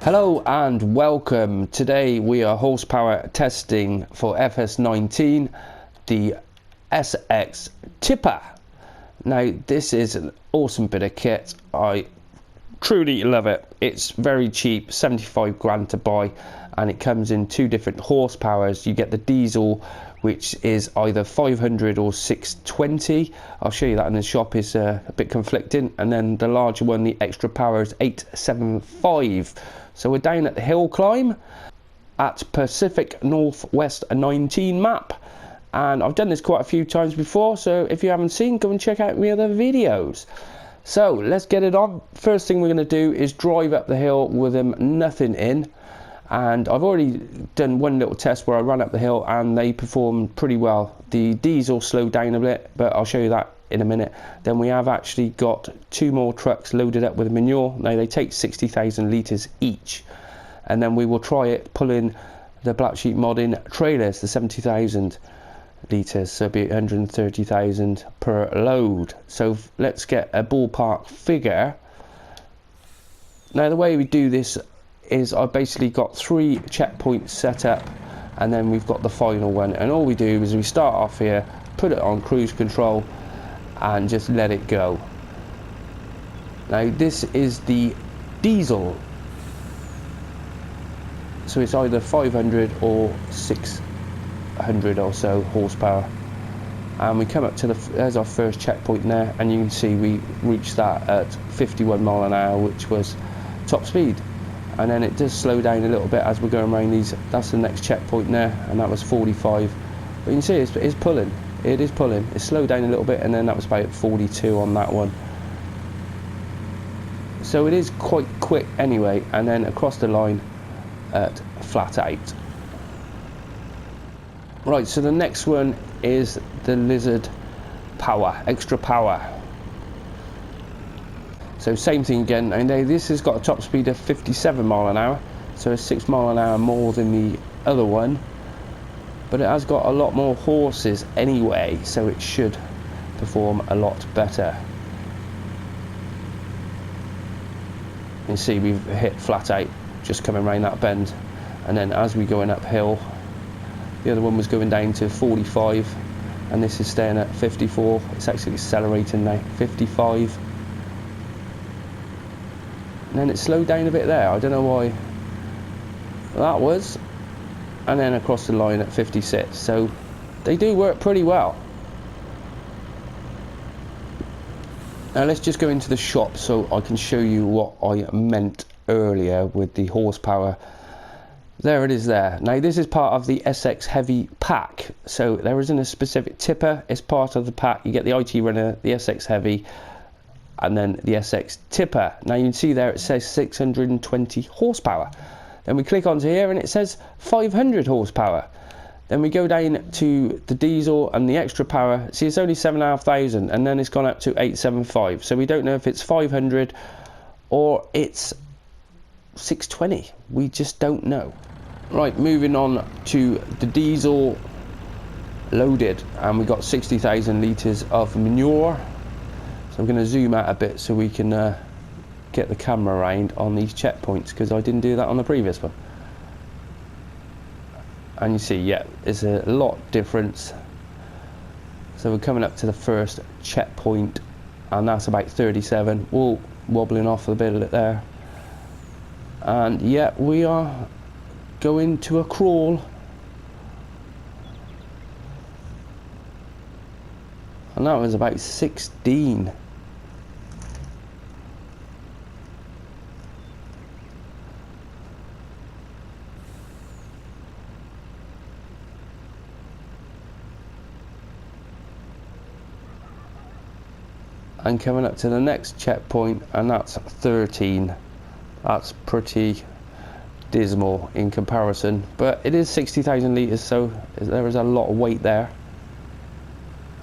Hello and welcome. Today we are horsepower testing for fs19 the SX tipper. Now this is an awesome bit of kit. I truly love it. It's very cheap, 75 grand to buy, and it comes in two different horsepowers. You get the diesel, which is either 500 or 620. I'll show you that in the shop. Is a bit conflicting. And then the larger one, the extra power, is 875. So we're down at the hill climb at Pacific Northwest 19 map, and I've done this quite a few times before, so if you haven't seen, go and check out my other videos. So let's get it on. First thing we're going to do is drive up the hill with nothing in, and I've already done one little test where I ran up the hill and they performed pretty well. The diesel slowed down a bit, but I'll show you that in a minute. Then we have actually got two more trucks loaded up with manure. Now they take 60,000 litres each, and then we will try it pulling the Black Sheep Modding trailers, the 70,000 litres, so it'll be 130,000 per load. So let's get a ballpark figure. Now the way we do this is I've basically got 3 checkpoints set up, and then we've got the final one, and all we do is we start off here, put it on cruise control and just let it go. Now this is the diesel, so it's either 500 or 600 or so horsepower, and we come up to there's our first checkpoint there, and you can see we reached that at 51 mile an hour, which was top speed. And then it does slow down a little bit as we're going around these. That's the next checkpoint there, and that was 45. But you can see it's pulling. It is pulling. It slowed down a little bit, and then that was about 42 on that one. So it is quite quick anyway, and then across the line at flat out. Right, so the next one is the Lizard power, extra power. So same thing again, and this has got a top speed of 57 mile an hour, so it's 6 mile an hour more than the other one, but it has got a lot more horses anyway, so it should perform a lot better. You can see we've hit flat out just coming around that bend, and then as we're going uphill, the other one was going down to 45, and this is staying at 54. It's actually accelerating now, 55. And then it slowed down a bit there. I don't know why that was. And then across the line at 56. So they do work pretty well. Now let's just go into the shop so I can show you what I meant earlier with the horsepower. There it is there. Now this is part of the SX Heavy pack. So there isn't a specific tipper. It's part of the pack. You get the itrunner, the SX Heavy, and then the SX tipper. Now you can see there it says 620 horsepower. Then we click onto here and it says 500 horsepower. Then we go down to the diesel and the extra power. See, it's only 7,500, and then it's gone up to 875. So we don't know if it's 500 or it's 620. We just don't know. Right, moving on to the diesel loaded, and we got 60,000 litres of manure. So I'm going to zoom out a bit so we can get the camera around on these checkpoints, because I didn't do that on the previous one. And you see, yeah, there's a lot difference. So we're coming up to the first checkpoint, and that's about 37. Whoa, wobbling off a bit of it there. And yeah, we are going to a crawl. And that was about 16. And coming up to the next checkpoint, and that's 13. That's pretty dismal in comparison, but it is 60,000 litres, so there is a lot of weight there.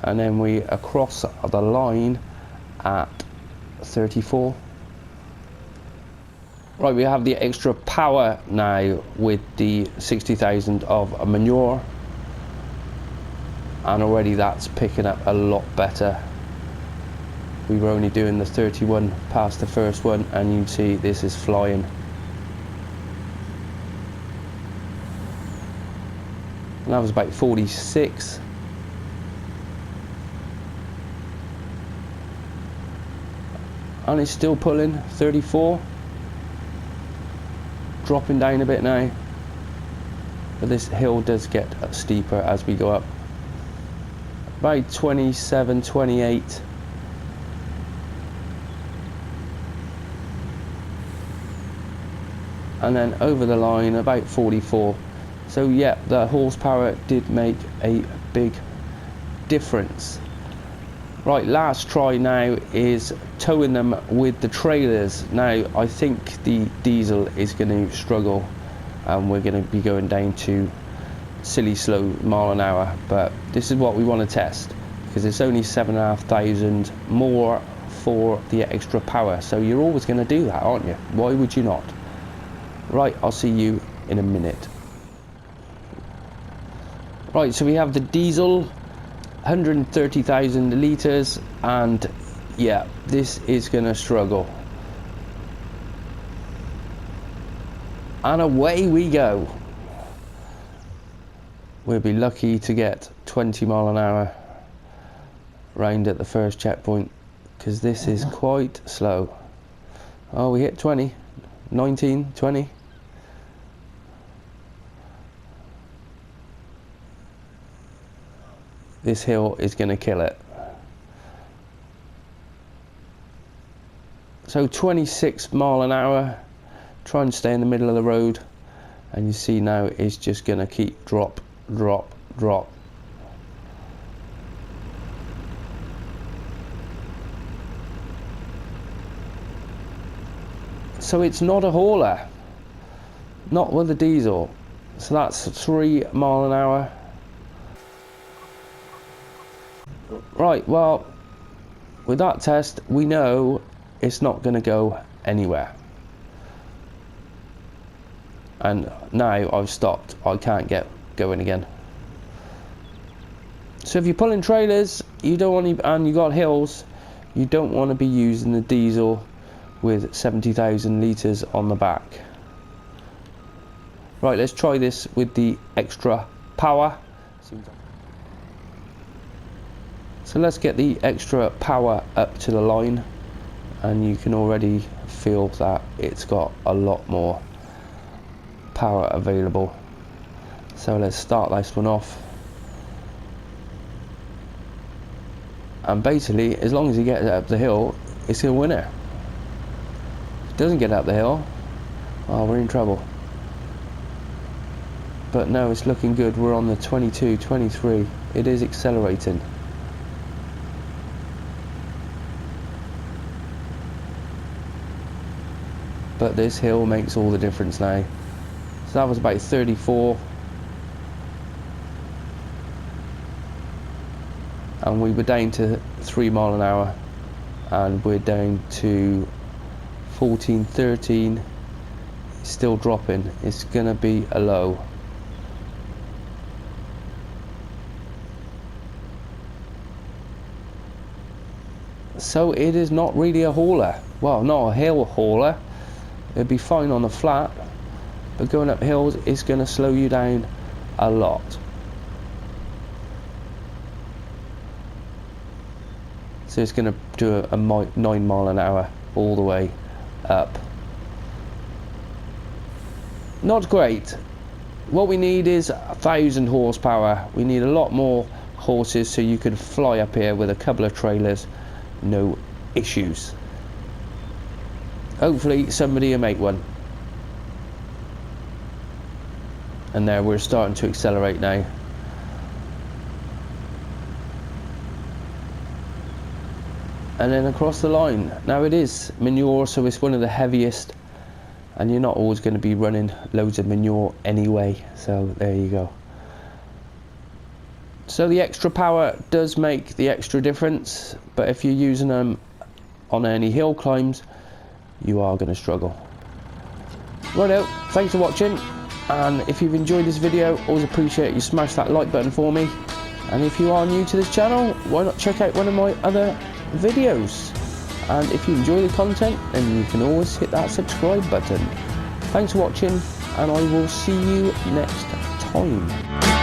And then we across the line at 34. Right, we have the extra power now with the 60,000 of manure, and already that's picking up a lot better. We were only doing the 31 past the first one, and you can see this is flying. and that was about 46. And it's still pulling, 34. Dropping down a bit now, but this hill does get steeper as we go up. About 27, 28. And then over the line about 44. So yeah, the horsepower did make a big difference. Right, last try now is towing them with the trailers. Now I think the diesel is going to struggle, and we're going to be going down to silly slow mile an hour, but this is what we want to test because it's only 7,500 more for the extra power, so you're always going to do that, aren't you? Why would you not? Right, I'll see you in a minute. Right, so we have the diesel, 130,000 litres, and yeah, this is gonna struggle. And away we go. We'll be lucky to get 20 mile an hour round at the first checkpoint, because this is quite slow. Oh, we hit 20, 19, 20. This hill is going to kill it. So 26 mile an hour, try and stay in the middle of the road, and you see now it's just going to keep drop, drop, drop. So it's not a hauler, not with the diesel. So that's 3 mile an hour. Right, well, with that test, we know it's not going to go anywhere. And now I've stopped, I can't get going again. So if you're pulling trailers, you don't want to, and you got hills, you don't want to be using the diesel with 70,000 litres on the back. Right, let's try this with the extra power. So let's get the extra power up to the line, and you can already feel that it's got a lot more power available. So let's start this one off, and basically as long as you get it up the hill, it's a winner. If it doesn't get up the hill, oh, we're in trouble. But no, it's looking good. We're on the 22, 23. It is accelerating. But this hill makes all the difference now. So that was about 34. And we were down to 3 mile an hour. And we're down to 14, 13. It's still dropping. It's gonna be a low. So it is not really a hauler. Well, not a hill hauler. It'd be fine on the flat, but going up hills is going to slow you down a lot. So it's going to do a 9 mile an hour all the way up. Not great. What we need is 1,000 horsepower. We need a lot more horses so you could fly up here with a couple of trailers, no issues. Hopefully somebody will make one. And there, we're starting to accelerate now. And then across the line. Now it is manure, so it's one of the heaviest, and you're not always going to be running loads of manure anyway, so there you go. So the extra power does make the extra difference, but if you're using them on any hill climbs, you are going to struggle. Righto, thanks for watching, and if you've enjoyed this video, always appreciate you smash that like button for me, and if you are new to this channel, why not check out one of my other videos, and if you enjoy the content, then you can always hit that subscribe button. Thanks for watching, and I will see you next time.